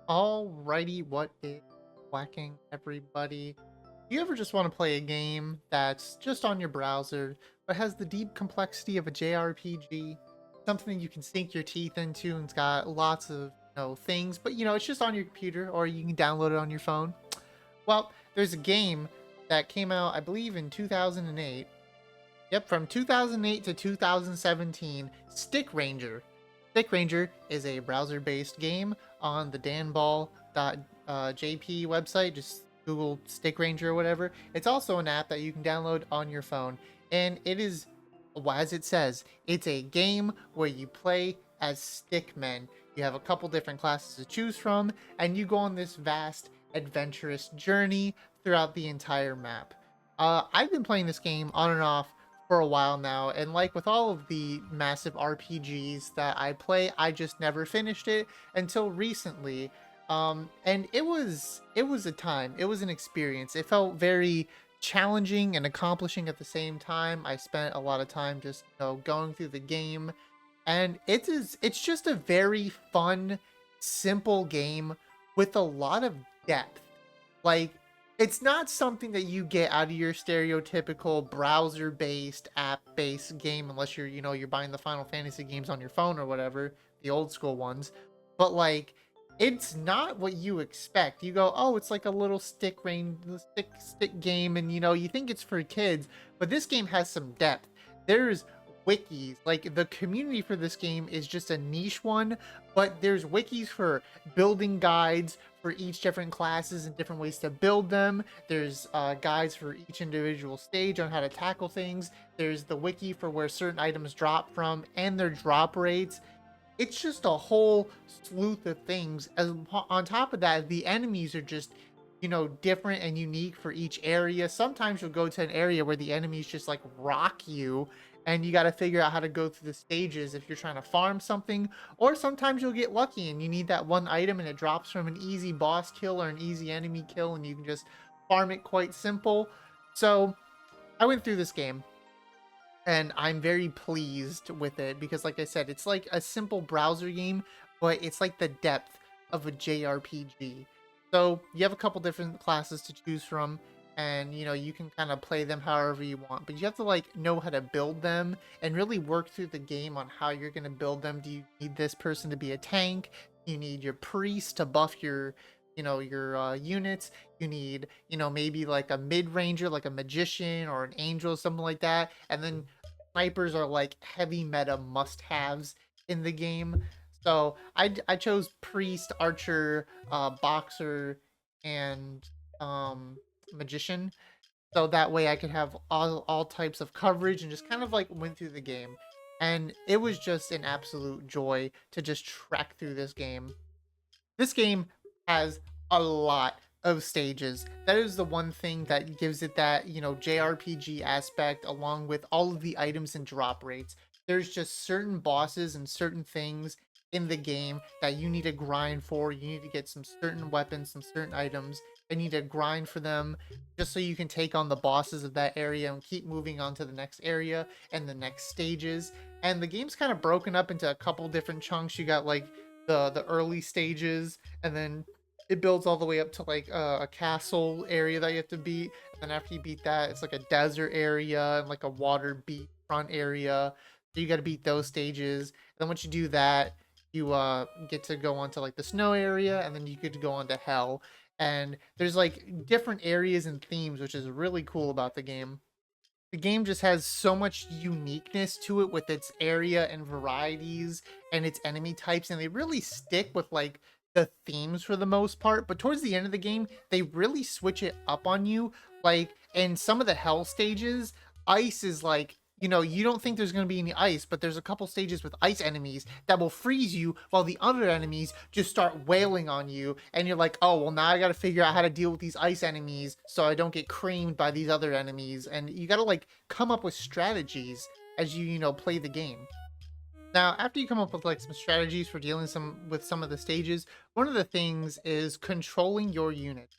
Alrighty, what is whacking everybody? Do you ever just want to play a game that's just on your browser, but has the deep complexity of a JRPG? Something you can sink your teeth into and it's got lots of things, but it's just on your computer or you can download it on your phone. Well, there's a game that came out, I believe, in 2008. Yep, from 2008 to 2017, Stick Ranger. Stick Ranger is a browser-based game on the danball.jp website. Just Google Stick Ranger or whatever. It's also an app that you can download on your phone. And it is, well, as it says, it's a game where you play as stickmen. You have a couple different classes to choose from, and you go on this vast, adventurous journey throughout the entire map. I've been playing this game on and off for a while now, and like with all of the massive RPGs that I play, I just never finished it until recently. And it was a time, it was an experience. It felt very challenging and accomplishing at the same time. I spent a lot of time just going through the game, and it's just a very fun, simple game with a lot of depth. Like, it's not something that you get out of your stereotypical browser-based, app-based game unless you're buying the Final Fantasy games on your phone or whatever, the old school ones. But like, it's not what you expect. You go, oh, it's like a little stick game, and you think it's for kids, but this game has some depth. There's wikis. Like, the community for this game is just a niche one, but there's wikis for building guides for each different classes and different ways to build them. There's guides for each individual stage on how to tackle things. There's the wiki for where certain items drop from and their drop rates. It's just a whole sleuth of things. As on top of that, the enemies are just different and unique for each area. Sometimes you'll go to an area where the enemies just like rock you, and you got to figure out how to go through the stages if you're trying to farm something. Or sometimes you'll get lucky and you need that one item and it drops from an easy boss kill or an easy enemy kill, and you can just farm it quite simple. So I went through this game and I'm very pleased with it because, like I said, it's like a simple browser game, but it's like the depth of a JRPG. So you have a couple different classes to choose from, and you can kind of play them however you want, but you have to like know how to build them and really work through the game on how you're going to build them. Do you need this person to be a tank? You need your priest to buff your units. You need maybe like a mid-ranger, like a magician or an angel, something like that. And then snipers are like heavy meta must-haves in the game. So I chose priest, archer, boxer, and magician. So that way I could have all types of coverage and just kind of like went through the game. And it was just an absolute joy to just track through this game. This game has a lot of stages. That is the one thing that gives it that, JRPG aspect, along with all of the items and drop rates. There's just certain bosses and certain things in the game that you need to grind for. You need to get some certain weapons, some certain items. You need to grind for them just so you can take on the bosses of that area and keep moving on to the next area and the next stages. And the game's kind of broken up into a couple different chunks. You got like the early stages, and then it builds all the way up to like a castle area that you have to beat. And then after you beat that, it's like a desert area and like a water beach front area. So you got to beat those stages. And then once you do that, you get to go on to like the snow area, and then you get to go on to hell. And there's like different areas and themes, which is really cool about the game. The game just has so much uniqueness to it with its area and varieties and its enemy types, and they really stick with like the themes for the most part. But towards the end of the game, they really switch it up on you. Like in some of the hell stages, ice is like, you don't think there's going to be any ice, but there's a couple stages with ice enemies that will freeze you while the other enemies just start wailing on you. And you're like, oh, well, now I got to figure out how to deal with these ice enemies so I don't get creamed by these other enemies. And you got to like come up with strategies as you play the game. Now, after you come up with like some strategies for dealing with some of the stages, one of the things is controlling your unit.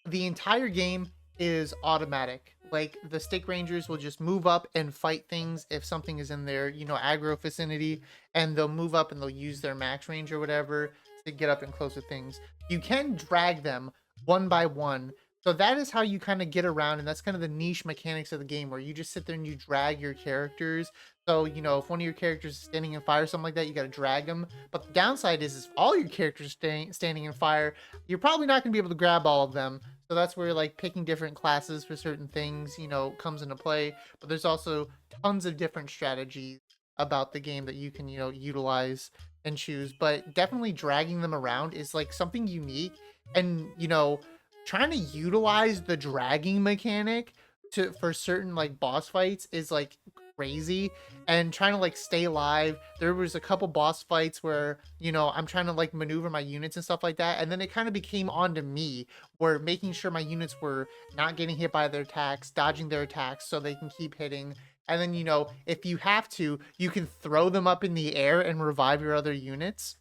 The entire game is automatic. Like, the stick rangers will just move up and fight things if something is in their aggro vicinity, and they'll move up and they'll use their max range or whatever to get up and close with things. You can drag them one by one. So that is how you kind of get around, and that's kind of the niche mechanics of the game where you just sit there and you drag your characters. So, you know, if one of your characters is standing in fire or something like that, you got to drag them. But the downside is if all your characters standing in fire, you're probably not going to be able to grab all of them. So that's where like picking different classes for certain things, you know, comes into play. But there's also tons of different strategies about the game that you can, you know, utilize and choose. But definitely dragging them around is like something unique. And, you know, trying to utilize the dragging mechanic to for certain like boss fights is like crazy, and trying to like stay alive. There was a couple boss fights where, you know, I'm trying to like maneuver my units and stuff like that, and then it kind of became onto me where making sure my units were not getting hit by their attacks, dodging their attacks so they can keep hitting. And then, you know, if you have to, you can throw them up in the air and revive your other units.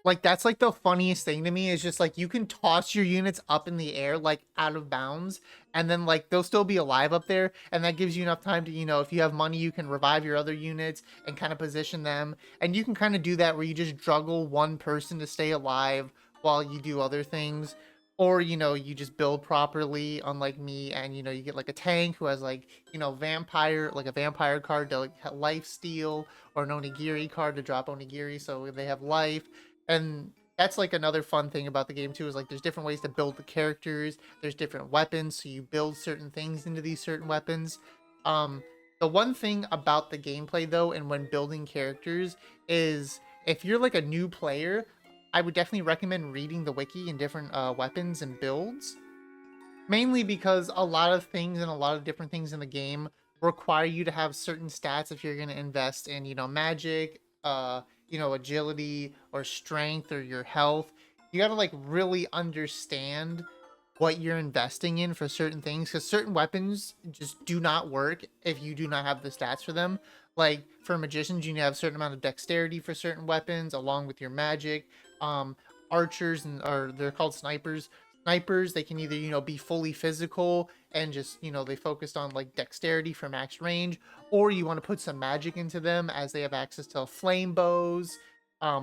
Like that's like the funniest thing to me is just like you can toss your units up in the air like out of bounds, and then like they'll still be alive up there, and that gives you enough time to, you know, if you have money you can revive your other units and kind of position them, and you can kind of do that where you just juggle one person to stay alive while you do other things. Or, you know, you just build properly, unlike me, and you know, you get like a tank who has like, you know, vampire, like a vampire card to like life steal, or an onigiri card to drop onigiri so they have life. And that's like another fun thing about the game too, is like there's different ways to build the characters, there's different weapons, so you build certain things into these certain weapons. um the one thing about the gameplay though, and when building characters, is if you're like a new player, I would definitely recommend reading the wiki and different weapons and builds, mainly because a lot of things and a lot of different things in the game require you to have certain stats if you're going to invest in, you know, magic, you know, agility or strength or your health. You got to like really understand what you're investing in for certain things, because certain weapons just do not work if you do not have the stats for them. Like for magicians, you need to have a certain amount of dexterity for certain weapons along with your magic. um Archers, and or they're called snipers, they can either, you know, be fully physical and just, you know, they focused on like dexterity for max range, or you want to put some magic into them as they have access to flame bows,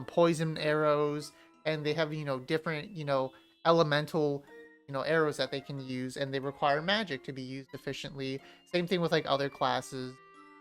poison arrows, and they have, you know, different, you know, elemental, you know, arrows that they can use, and they require magic to be used efficiently. Same thing with like other classes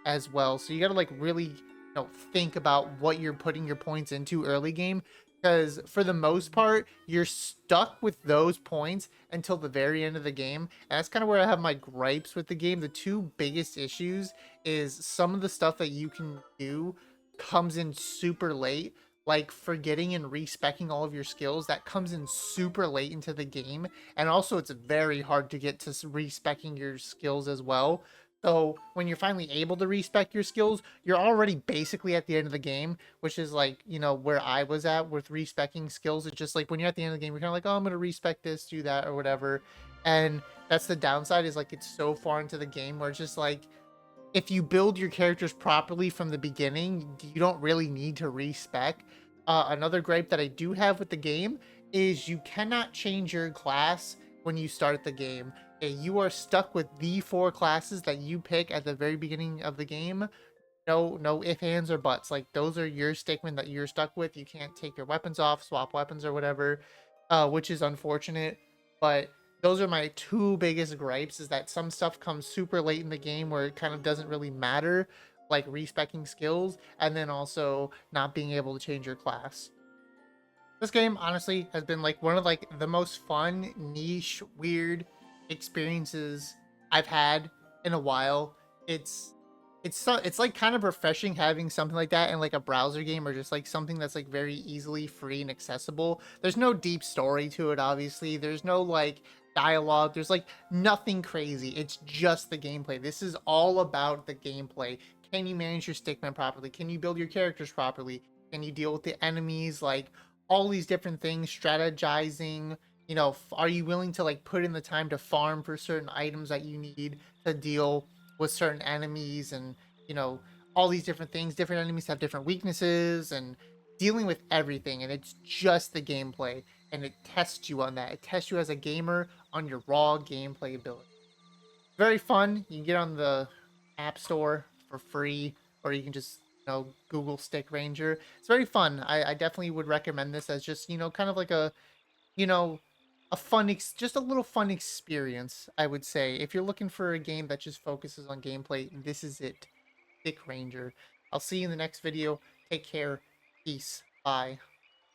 as well. So you got to like really, you know, think about what you're putting your points into early game, because for the most part you're stuck with those points until the very end of the game. And that's kind of where I have my gripes with the game. The two biggest issues is some of the stuff that you can do comes in super late, like forgetting and respecking all of your skills. That comes in super late into the game, and also it's very hard to get to respecking your skills as well. So when you're finally able to respec your skills, you're already basically at the end of the game, which is like, you know, where I was at with respecking skills. It's just like when you're at the end of the game, you're kind of like, oh, I'm gonna respec this, do that, or whatever. And that's the downside, is like it's so far into the game where it's just like, if you build your characters properly from the beginning, you don't really need to respec. Another gripe that I do have with the game is you cannot change your class when you start the game. You are stuck with the four classes that you pick at the very beginning of the game. No ifs, ands, or buts. Like those are your stickmen that you're stuck with. You can't take your weapons off, swap weapons, or whatever, which is unfortunate. But those are my two biggest gripes, is that some stuff comes super late in the game where it kind of doesn't really matter, like respecking skills, and then also not being able to change your class. This game honestly has been like one of like the most fun, niche, weird experiences I've had in a while. It's it's like kind of refreshing having something like that in like a browser game, or just like something that's like very easily free and accessible. There's no deep story to it, obviously. There's no like dialogue. There's like nothing crazy. It's just the gameplay. This is all about the gameplay. Can you manage your stickman properly? Can you build your characters properly? Can you deal with the enemies? Like all these different things, strategizing. You know, are you willing to like put in the time to farm for certain items that you need to deal with certain enemies? And, you know, all these different things. Different enemies have different weaknesses, and dealing with everything. And it's just the gameplay, and it tests you on that. It tests you as a gamer on your raw gameplay ability. Very fun. You can get on the App Store for free, or you can just Google Stick Ranger. It's very fun. I definitely would recommend this as just, kind of like a, you know, just a little fun experience, I would say. If you're looking for a game that just focuses on gameplay, this is it. Stick Ranger. I'll see you in the next video. Take care. Peace. Bye.